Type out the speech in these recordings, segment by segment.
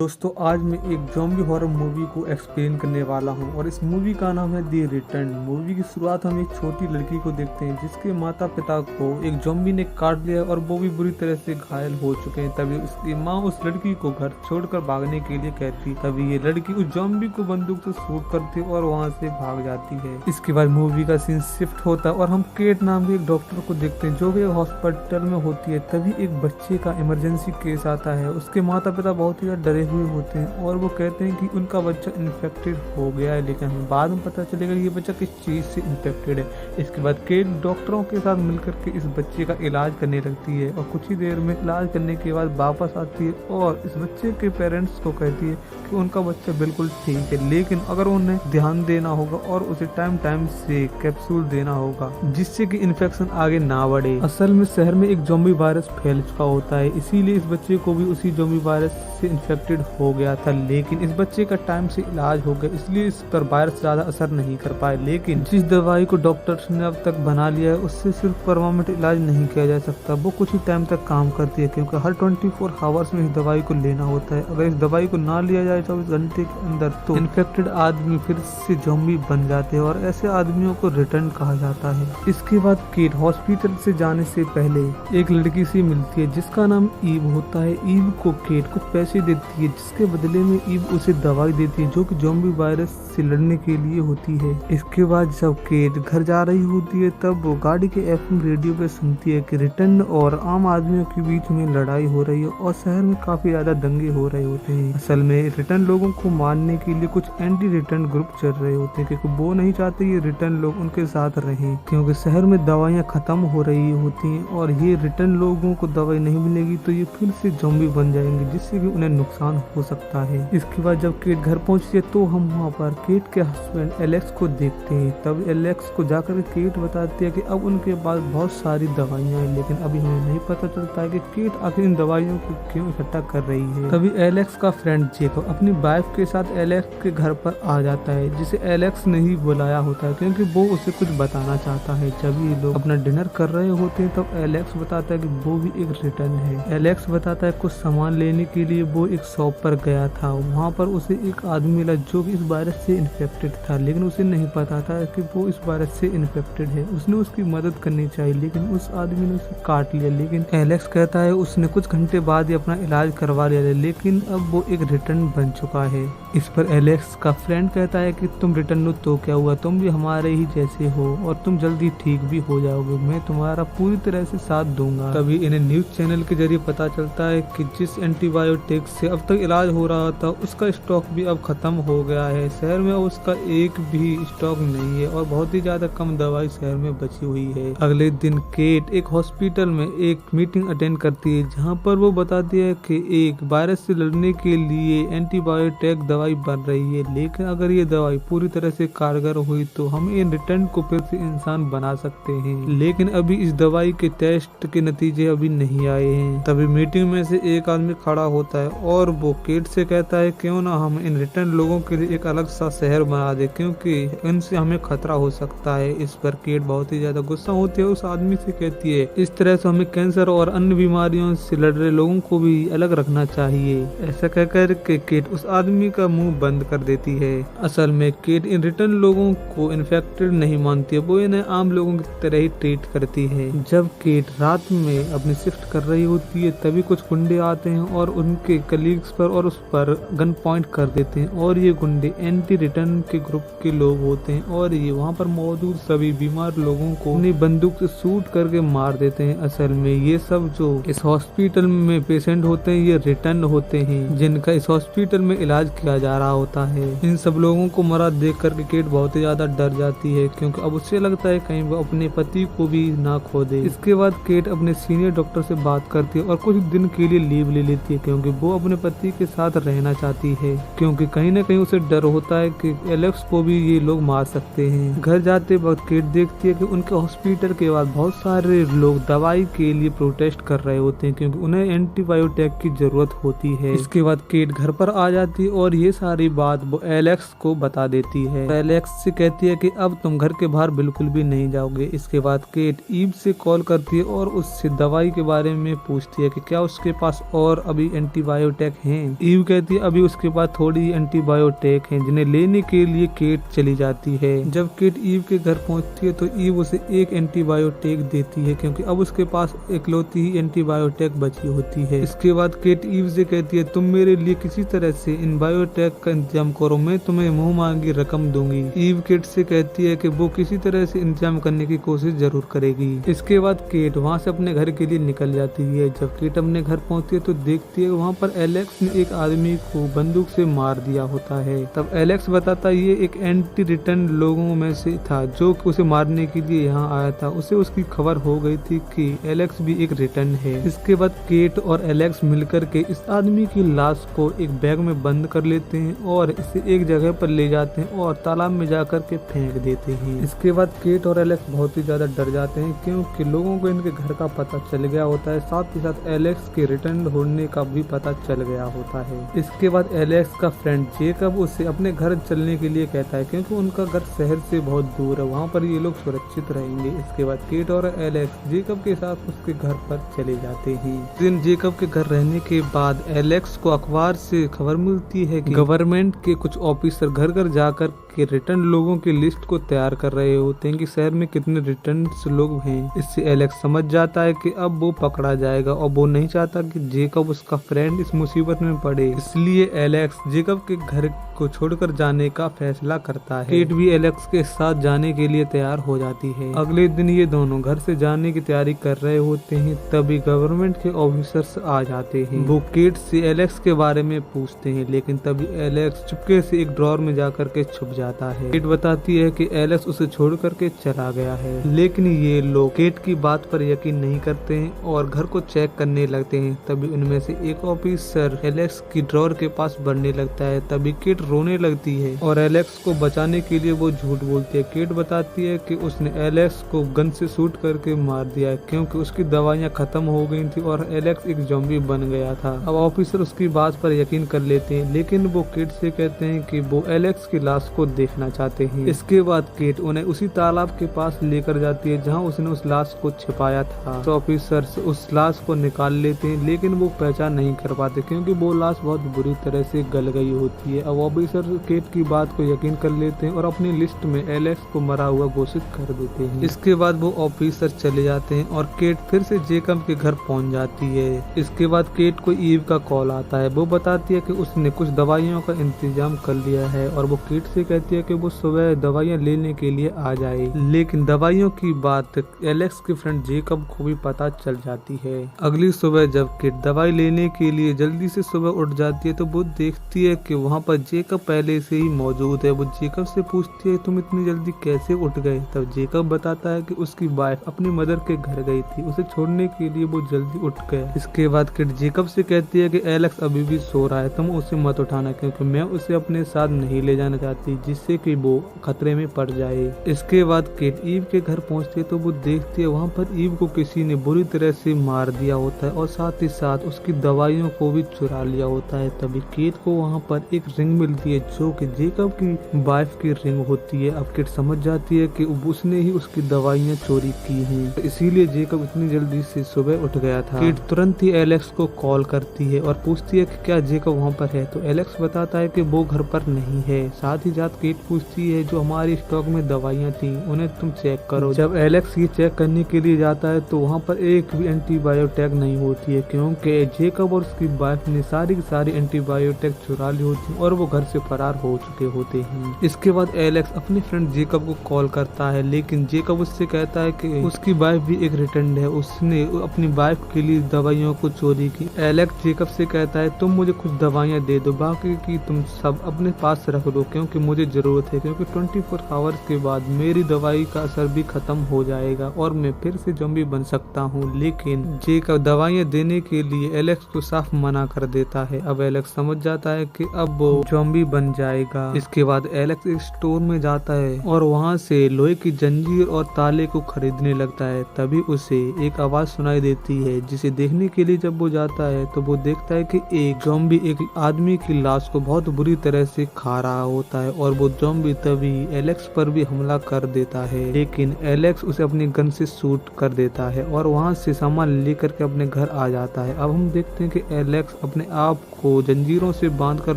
दोस्तों आज मैं एक ज़ॉम्बी हॉरर मूवी को एक्सप्लेन करने वाला हूं और इस मूवी का नाम है दी रिटर्न। मूवी की शुरुआत हम एक छोटी लड़की को देखते हैं जिसके माता पिता को एक ज़ॉम्बी ने काट लिया और वो भी बुरी तरह से घायल हो चुके हैं। तभी उसकी माँ उस लड़की को घर छोड़कर भागने के लिए कहती, तभी ये लड़की उस ज़ॉम्बी को बंदूक से शूट करती और वहाँ से भाग जाती है। इसके बाद मूवी का सीन शिफ्ट होता है और हम केट नाम के एक डॉक्टर को देखते हैं जो कि हॉस्पिटल में होती है। तभी एक बच्चे का इमरजेंसी केस आता है। उसके माता पिता बहुत ही डरे हुए होते हैं और वो कहते हैं कि उनका बच्चा इन्फेक्टेड हो गया है, लेकिन हमें बाद में पता चलेगा ये बच्चा किस चीज से इन्फेक्टेड है। इसके बाद केट डॉक्टरों के साथ मिलकर के इस बच्चे का इलाज करने लगती है और कुछ ही देर में इलाज करने के बाद वापस आती है और इस बच्चे के पेरेंट्स को कहती है कि उनका बच्चा बिल्कुल ठीक है, लेकिन अगर उन्हें ध्यान देना होगा और उसे टाइम से कैप्सूल देना होगा जिससे कि इन्फेक्शन आगे ना बढ़े। असल में शहर में एक ज़ॉम्बी वायरस फैल चुका होता है, इसीलिए इस बच्चे को भी उसी ज़ॉम्बी वायरस से इन्फेक्टेड हो गया था, लेकिन इस बच्चे का टाइम से इलाज हो गया इसलिए इस पर वायरस ज्यादा असर नहीं कर पाए। लेकिन जिस दवाई को डॉक्टर्स ने अब तक बना लिया है उससे सिर्फ परमानेंट इलाज नहीं किया जा सकता, वो कुछ ही टाइम तक काम करती है क्योंकि हर 24 आवर्स में इस दवाई को लेना होता है। अगर इस दवाई को ना लिया जाए 24 घंटे के अंदर तो इन्फेक्टेड आदमी फिर से ज़ॉम्बी बन जाते हैं और ऐसे आदमियों को रिटर्न कहा जाता है। इसके बाद केट हॉस्पिटल से जाने से पहले एक लड़की से मिलती है जिसका नाम ईव होता है। ईव को केट कुछ पैसे देती है जिसके बदले में ईव उसे दवाई देती है जो कि ज़ॉम्बी वायरस से लड़ने के लिए होती है। इसके बाद जब केट घर जा रही होती है तब वो गाड़ी के एफएम रेडियो पे सुनती है कि रिटर्न और आम आदमियों के बीच में लड़ाई हो रही है और शहर में काफी ज्यादा दंगे हो रहे होते हैं। असल में रिटर्न लोगों को मारने के लिए कुछ एंटी रिटर्न ग्रुप चल रहे होते हैं क्योंकि वो नहीं चाहते ये रिटर्न लोग उनके साथ रहें, क्योंकि शहर में दवाइयाँ खत्म हो रही होती हैं और ये रिटर्न लोगों को दवाई नहीं मिलेगी तो ये फिर से ज़ॉम्बी बन जाएंगे जिससे कि उन्हें नुकसान हो सकता है। इसके बाद जब केट घर पहुंचती है तो हम वहाँ पर केट के हस्बैंड एलेक्स को देखते हैं। तब एलेक्स को जाकर केट बताती है कि अब उनके पास बहुत सारी दवाइयाँ हैं, लेकिन अभी हमें नहीं पता चलता है कि केट आखिर इन दवाइयों को क्यों इकट्ठा कर रही है। तभी एलेक्स का फ्रेंड जेकब अपनी वाइफ के साथ एलेक्स के घर पर आ जाता है जिसे एलेक्स ने ही बुलाया होता है क्योंकि वो उसे कुछ बताना चाहता है। जब ये लोग अपना डिनर कर रहे होते हैं तब एलेक्स बताता है कि वो भी एक रिटर्न है। एलेक्स बताता है कुछ सामान लेने के लिए वो एक शॉप पर गया था, वहाँ पर उसे एक आदमी मिला जो कि इस वायरस से इन्फेक्टेड था, लेकिन उसे नहीं पता था कि वो इस वायरस से इन्फेक्टेड है। उसने उसकी मदद करनी चाहिए लेकिन उस आदमी ने उसे काट लिया, लेकिन एलेक्स कहता है उसने कुछ घंटे बाद ही अपना इलाज करवा लिया लेकिन अब वो एक रिटर्न बन चुका है। इस पर एलेक्स का फ्रेंड कहता है कि तुम रिटर्न हो तो क्या हुआ, तुम भी हमारे ही जैसे हो और तुम जल्दी ठीक भी हो जाओगे, मैं तुम्हारा पूरी तरह से साथ दूंगा। तभी इन्हें न्यूज चैनल के जरिए पता चलता है कि जिस एंटीबायोटिक से अब तक इलाज हो रहा था उसका स्टॉक भी अब खत्म हो गया है। शहर में उसका एक भी स्टॉक नहीं है और बहुत ही ज्यादा कम दवाई शहर में बची हुई है। अगले दिन केट एक हॉस्पिटल में एक मीटिंग अटेंड करती है जहां पर वो बताती है कि एक वायरस से लड़ने के लिए एंटीबायोटिक दवाई बन रही है, लेकिन अगर ये दवाई पूरी तरह से कारगर हुई तो हम इन रिटर्न को फिर से इंसान बना सकते हैं, लेकिन अभी इस दवाई के टेस्ट के नतीजे अभी नहीं आए हैं। तभी मीटिंग में से एक आदमी खड़ा होता है और वो केट से कहता है क्यों ना हम इन रिटर्न लोगों के लिए एक अलग सा शहर बना दे क्योंकि इनसे हमें खतरा हो सकता है। इस पर केट बहुत ही ज्यादा गुस्सा होती है, उस आदमी से कहती है इस तरह से हमें कैंसर और अन्य बीमारियों से लड़ रहे लोगों को भी अलग रखना चाहिए। ऐसा कहकर के केट उस आदमी का मुंह बंद कर देती है। असल में केट इन रिटर्न लोगों को इन्फेक्टेड नहीं मानती है, वो इन्हें आम लोगों की तरह ही ट्रीट करती है। जब केट रात में अपनी शिफ्ट कर रही होती है तभी कुछ गुंडे आते हैं और उनके कलीग्स पर और उस पर गन पॉइंट कर देते हैं और ये गुंडे एंटी रिटर्न के ग्रुप के लोग होते हैं और ये वहाँ पर मौजूद सभी बीमार लोगों को अपनी बंदूक से शूट करके मार देते हैं। असल में ये सब जो इस हॉस्पिटल में पेशेंट होते हैं ये रिटर्न होते हैं जिनका इस हॉस्पिटल में इलाज किया जा रहा होता है। इन सब लोगों को मरा देख कर केट बहुत ही ज्यादा डर जाती है क्योंकि अब उसे लगता है कहीं वो अपने पति को भी ना खो दे। इसके बाद केट अपने सीनियर डॉक्टर से बात करती है और कुछ दिन के लिए लीव ले लेती है क्योंकि वो अपने पति के साथ रहना चाहती है, क्योंकि कहीं ना कहीं उसे डर होता है कि एलेक्स को भी ये लोग मार सकते हैं। घर जाते वक्त केट देखती है कि उनके हॉस्पिटल के बाद बहुत सारे लोग दवाई के लिए प्रोटेस्ट कर रहे होते हैं क्योंकि उन्हें एंटीबायोटिक की जरूरत होती है। इसके बाद केट घर पर आ जाती है और ये ये सारी बात वो एलेक्स को बता देती है। एलेक्स से कहती है कि अब तुम घर के बाहर बिल्कुल भी नहीं जाओगे। इसके बाद केट ईव से कॉल करती है और उससे दवाई के बारे में पूछती है कि क्या उसके पास और अभी एंटीबायोटिक हैं। ईव कहती है अभी उसके पास थोड़ी एंटीबायोटिक हैं, जिन्हें लेने के लिए केट चली जाती है। जब केट ईव के घर पहुंचती है तो ईव उसे एक एंटीबायोटिक देती है, क्योंकि अब उसके पास इकलौती ही एंटीबायोटिक बची होती है। इसके बाद केट ईव से कहती है तुम मेरे लिए किसी तरह से इन बायोटेक का इंतजाम करो, मैं तुम्हें मुंह मांगी रकम दूंगी। ईव केट से कहती है कि वो किसी तरह से इंतजाम करने की कोशिश जरूर करेगी। इसके बाद केट वहाँ से अपने घर के लिए निकल जाती है। जब केट अपने घर पहुँचती है तो देखती है वहाँ पर एलेक्स ने एक आदमी को बंदूक से मार दिया होता है। तब एलेक्स बताता ये एक एंटी रिटर्न लोगों में से था जो उसे मारने के लिए यहाँ आया था। उसे उसकी खबर हो गई थी कि एलेक्स भी एक रिटर्न है। इसके बाद केट और एलेक्स मिलकर के इस आदमी की लाश को एक बैग में बंद कर लेते हैं और इसे एक जगह पर ले जाते हैं और तालाब में जाकर के फेंक देते हैं। इसके बाद केट और एलेक्स बहुत ही ज्यादा डर जाते हैं, क्योंकि लोगों को इनके घर का पता चल गया होता है। साथ ही साथ एलेक्स के रिटर्न होने का भी पता चल गया होता है। इसके बाद एलेक्स का फ्रेंड जेकब उसे अपने घर चलने के लिए कहता है, क्योंकि उनका घर शहर से बहुत दूर है, वहाँ पर ये लोग सुरक्षित रहेंगे। इसके बाद केट और एलेक्स जेकब के साथ उसके घर पर चले जाते हैं। दिन जेकब के घर रहने के बाद एलेक्स को अखबार से खबर मिलती है कि गवर्नमेंट के कुछ ऑफिसर घर घर जाकर के रिटर्न लोगों की लिस्ट को तैयार कर रहे होते हैं कि शहर में कितने रिटर्न लोग हैं। इससे एलेक्स समझ जाता है कि अब वो पकड़ा जाएगा और वो नहीं चाहता कि जेकब उसका फ्रेंड इस मुसीबत में पड़े। इसलिए एलेक्स जेकब के घर को छोड़कर जाने का फैसला करता है। केट भी एलेक्स के साथ जाने के लिए तैयार हो जाती है। अगले दिन ये दोनों घर से जाने की तैयारी कर रहे होते हैं, तभी गवर्नमेंट के ऑफिसर्स आ जाते हैं। वो केट से एलेक्स के बारे में पूछते हैं, लेकिन तभी एलेक्स चुपके से एक ड्रॉर में जाकर के छुप जाता है। केट बताती है कि एलेक्स उसे छोड़ करके चला गया है, लेकिन ये लोग केट की बात पर यकीन नहीं करते हैं और घर को चेक करने लगते हैं। तभी उनमें से एक ऑफिसर एलेक्स की ड्रॉर के पास बढ़ने लगता है। तभी केट रोने लगती है और एलेक्स को बचाने के लिए वो झूठ बोलती है। केट बताती है कि उसने एलेक्स को गन से शूट करके मार दिया है, क्योंकि उसकी दवाइयां खत्म हो गई थी और एलेक्स एक ज़ॉम्बी बन गया था। अब ऑफिसर उसकी बात पर यकीन कर लेते हैं, लेकिन वो केट से कहते हैं कि वो एलेक्स की लाश को देखना चाहते हैं। इसके बाद केट उन्हें उसी तालाब के पास लेकर जाती है जहाँ उसने उस लाश को छिपाया था। तो ऑफिसर उस लाश को निकाल लेते हैं, लेकिन वो पहचान नहीं कर पाते, क्योंकि वो लाश बहुत बुरी तरह से गल गई होती है। अब ऑफिसर केट की बात को यकीन कर लेते हैं और अपनी लिस्ट में एलेक्स को मरा हुआ घोषित कर देते हैं। इसके बाद वो ऑफिसर चले जाते हैं और केट फिर से जेकब के घर पहुंच जाती है। इसके बाद केट को ईव का कॉल आता है। वो बताती है कि उसने कुछ दवाइयों का इंतजाम कर लिया है और वो केट से कहती है कि वो सुबह दवाइयां लेने के लिए आ जाए। लेकिन दवाइयों की बात एलेक्स के फ्रेंड जेकब को भी पता चल जाती है। अगली सुबह जब केट दवाई लेने के लिए जल्दी से सुबह उठ जाती है तो वो देखती है कि वहाँ पर जेकब पहले से ही मौजूद है। वो जेकब से पूछती है तुम इतनी जल्दी कैसे उठ गए। तब जेकब बताता है कि उसकी वाइफ अपनी मदर के घर गई थी, उसे छोड़ने के लिए वो जल्दी उठ गए। इसके बाद केट जेकब से कहती है कि एलेक्स अभी भी सो रहा है, तुम उसे मत उठाना, क्योंकि मैं उसे अपने साथ नहीं ले जाना चाहती, जिससे कि वो खतरे में पड़ जाए। इसके बाद केट ईव के घर पहुंचती है तो वो देखती है वहाँ पर ईव को किसी ने बुरी तरह से मार दिया होता है और साथ ही साथ उसकी दवाइयों को भी चुरा लिया होता है। तभी केट को वहाँ पर एक रिंग मिलती है जो कि जेकब की वाइफ की रिंग होती है। अब केट समझ जाती है कि उसने ही उसकी दवाइयाँ चोरी की हैं, तो इसीलिए जेकब इतनी जल्दी से सुबह उठ गया था। केट तुरंत ही एलेक्स को कॉल करती है और पूछती है कि क्या जेकब वहाँ पर है। तो एलेक्स बताता है कि वो घर पर नहीं है। साथ ही साथ केट पूछती है जो हमारी स्टॉक में दवाइयाँ थी उन्हें तुम चेक करो। जब एलेक्स ये चेक करने के लिए जाता है तो वहाँ पर एक भी एंटीबायोटिक नहीं होती है, क्योंकि जेकब और उसकी वाइफ ने सारी की सारी एंटीबायोटिक चुरा ली होती और वो घर से फरार हो चुके होते हैं। इसके बाद एलेक्स अपने फ्रेंड जेकब को कॉल करता है, लेकिन जेकब उससे कहता है कि उसकी वाइफ भी एक रिटर्न है, उसने अपनी वाइफ के लिए दवाइयों को चोरी की। एलेक्स जेकब से कहता है तुम मुझे कुछ दवाइयाँ दे दो, बाकी की तुम सब अपने पास रख दो, क्योंकि मुझे ज़रूरत है क्योंकि 24 आवर्स के बाद मेरी दवाई का असर भी ख़त्म हो जाएगा और मैं फिर से ज़ॉम्बी बन सकता हूँ। लेकिन जेक दवाइयाँ देने के लिए एलेक्स को साफ मना कर देता है। अब एलेक्स समझ जाता है कि अब वो ज़ॉम्बी बन जाएगा। इसके बाद एलेक्स एक स्टोर में जाता है और वहाँ से लोहे की जंजीर और ताले को खरीदने लगता है। तभी उसे एक आवाज़ सुनाई देती है, जिसे देखने के लिए जब वो जाता है तो वो देखता है कि एक ज़ॉम्बी एक आदमी की लाश को बहुत बुरी तरह से खा रहा होता है और वो ज़ॉम्बी तभी एलेक्स पर भी हमला कर देता है। लेकिन एलेक्स उसे अपनी गन से शूट कर देता है और वहाँ से सामान लेकर के अपने घर आ जाता है। अब हम देखते हैं कि एलेक्स अपने आप को जंजीरों से बांधकर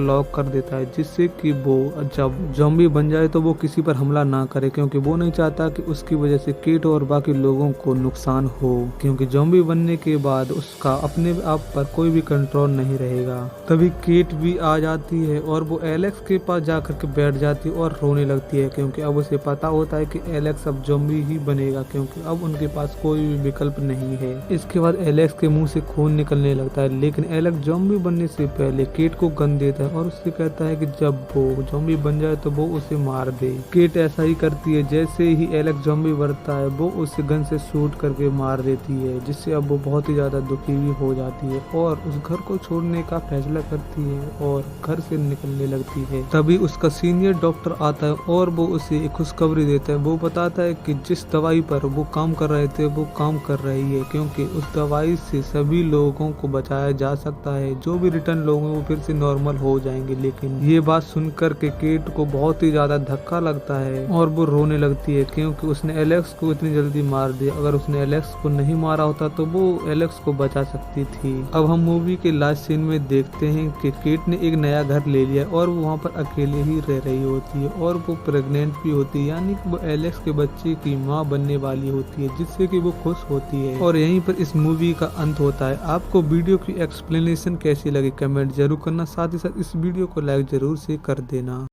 लॉक कर देता है, जिससे कि वो जब ज़ॉम्बी बन जाए तो वो किसी पर हमला ना करे, क्योंकि वो नहीं चाहता कि उसकी वजह से केट और बाकी लोगों को नुकसान हो, क्योंकि ज़ॉम्बी बनने के बाद उसका अपने आप पर कोई भी कंट्रोल नहीं रहेगा। तभी केट भी आ जाती है और वो एलेक्स के पास जाकर के बैठ जाती है और रोने लगती है, क्योंकि अब उसे पता होता है कि एलेक्स अब ज़ॉम्बी ही बनेगा, क्योंकि अब उनके पास कोई भी विकल्प नहीं है। इसके बाद एलेक्स के मुंह से खून निकलने लगता है, लेकिन एलेक्स ज़ॉम्बी बनने से पहले केट को गन देता है और उससे कहता है कि जब वो ज़ॉम्बी बन जाए तो वो उसे मार दे। केट ऐसा ही करती है। जैसे ही एलेक्स ज़ॉम्बी बनता है वो उसे गन से शूट करके मार देती है, जिससे अब वो बहुत ही ज्यादा दुखी भी हो जाती है और उस घर को छोड़ने का फैसला करती है और घर से निकलने लगती है। तभी उसका सीनियर डॉक्टर आता है और वो उसे एक खुशखबरी देता है। वो बताता है कि जिस दवाई पर वो काम कर रहे थे वो काम कर रही है, क्योंकि उस दवाई से सभी लोगों को बचाया जा सकता है। जो भी रिटर्न लोग हैं वो फिर से नॉर्मल हो जाएंगे। लेकिन ये बात सुनकर के केट को बहुत ही ज्यादा धक्का लगता है और वो रोने लगती है, क्योंकि उसने एलेक्स को इतनी जल्दी मार दिया। अगर उसने एलेक्स को नहीं मारा होता तो वो एलेक्स को बचा सकती थी। अब हम मूवी के लास्ट सीन में देखते हैं कि केट ने एक नया घर ले लिया और वो वहाँ पर अकेले ही रह रही होती है और वो प्रेग्नेंट भी होती है, यानी कि वो एलेक्स के बच्चे की माँ बनने वाली होती है, जिससे कि वो खुश होती है। और यहीं पर इस मूवी का अंत होता है। आपको वीडियो की एक्सप्लेनेशन कैसी लगी कमेंट जरूर करना, साथ ही साथ इस वीडियो को लाइक जरूर से कर देना।